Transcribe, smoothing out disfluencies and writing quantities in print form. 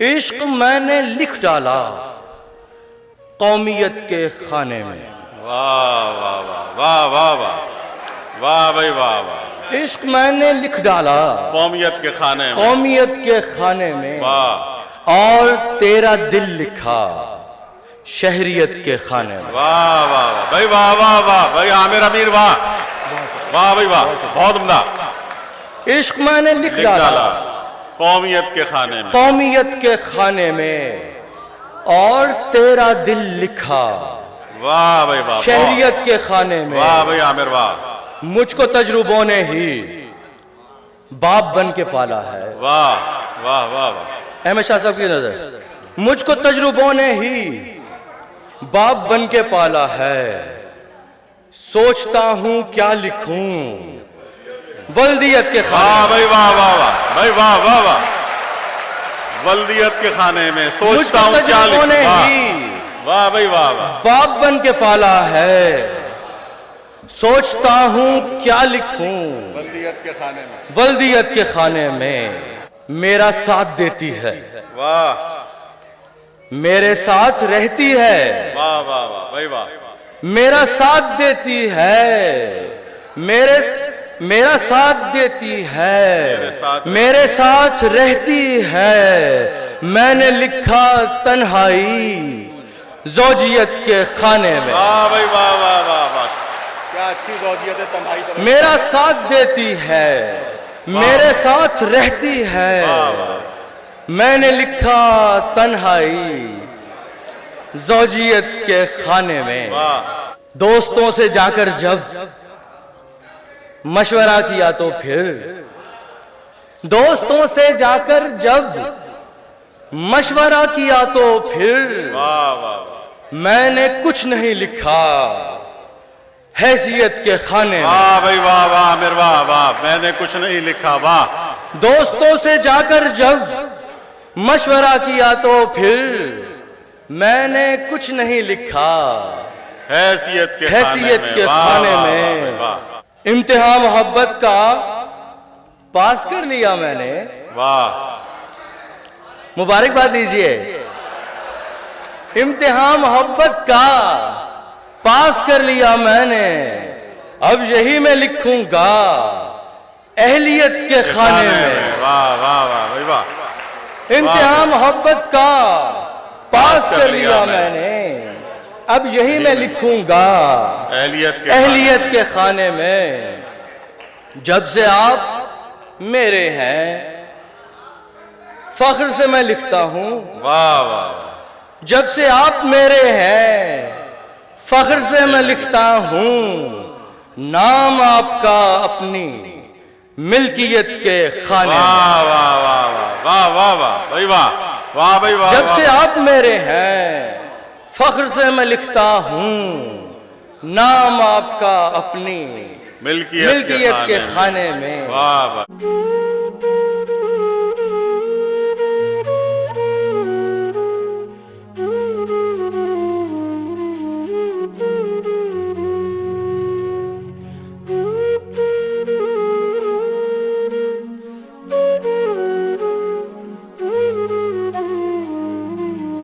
عشق میں نے لکھ ڈالا قومیت کے خانے میں. واہ واہ واہ واہ واہ واہ واہ بھائی واہ واہ. عشق میں نے لکھ ڈالا قومیت کے خانے میں. قومیت کے خانے میں. واہ اور تیرا دل لکھا شہریت کے خانے میں. واہ واہ واہ بھائی واہ واہ واہ بھائی عامر امیر واہ واہ بھائی واہ بہت عمدہ. عشق میں نے لکھ لکھ ڈالا ڈالا قومیت کے خانے میں. قومیت کے خانے میں اور تیرا دل لکھا واہ بھائی واہ شہریت کے خانے میں. واہ بھائی عامر واہ. مجھ کو تجربوں نے ہی باپ بن کے پالا ہے. واہ واہ واہ واہ احمد شاہ صاحب کی نظر. مجھ کو تجربوں نے ہی باپ بن کے پالا ہے. سوچتا ہوں کیا لکھوں ولدیت کے خانے واہ بھائی واہ واہ واہ بھائی واہ واہ واہ. ولدیت کے خانے میں سوچتا ہوں کیا تجربوں نے لکھوں. ہی واہ بھائی واہ واہ باپ بن کے پالا ہے. سوچتا ہوں کیا لکھوں ولدیت کے خانے میں. ولدیت کے خانے میں. میرا ساتھ دیتی ہے واہ میرے ساتھ رہتی ہے. واہ واہ واہ بھائی واہ. میرا ساتھ دیتی ہے میرا ساتھ دیتی ہے. میرے ساتھ رہتی ہے. میں نے لکھا تنہائی زوجیت کے خانے میں. واہ بھائی واہ واہ واہ واہ کیا اچھی زوجیت ہے تنہائی. میرا ساتھ دیتی ہے میرے ساتھ رہتی ہے. میں نے لکھا تنہائی زوجیت کے خانے میں. دوستوں سے جا کر جب مشورہ کیا تو پھر دوستوں سے جا کر جب مشورہ کیا تو پھر واہ واہ میں نے کچھ نہیں لکھا حیثیت کے خانے میں. واہ بھائی واہ واہ امیر واہ واہ میں نے کچھ نہیں لکھا. واہ دوستوں سے جا کر جب مشورہ کیا تو پھر میں نے کچھ نہیں لکھا حیثیت کے خانے میں. امتحان محبت کا پاس کر لیا میں نے. واہ مبارکباد دیجئے. امتحان محبت کا پاس کر لیا میں نے. اب یہی میں لکھوں گا اہلیت کے خانے میں. واہ واہ واہ بھائی واہ. امتحان محبت کا پاس کر لیا میں نے. اب یہی میں لکھوں گا اہلیت کے خانے میں. جب سے آپ میرے ہیں فخر سے میں لکھتا ہوں. واہ واہ جب سے آپ میرے ہیں فخر سے میں لکھتا ہوں. نام آپ کا اپنی ملکیت کے خانے میں. واہ واہ واہ واہ واہ واہ بھائی واہ واہ بھائی واہ. جب سے آپ میرے ہیں فخر سے میں لکھتا ہوں. نام آپ کا اپنی ملکیت کے خانے میں. واہ واہ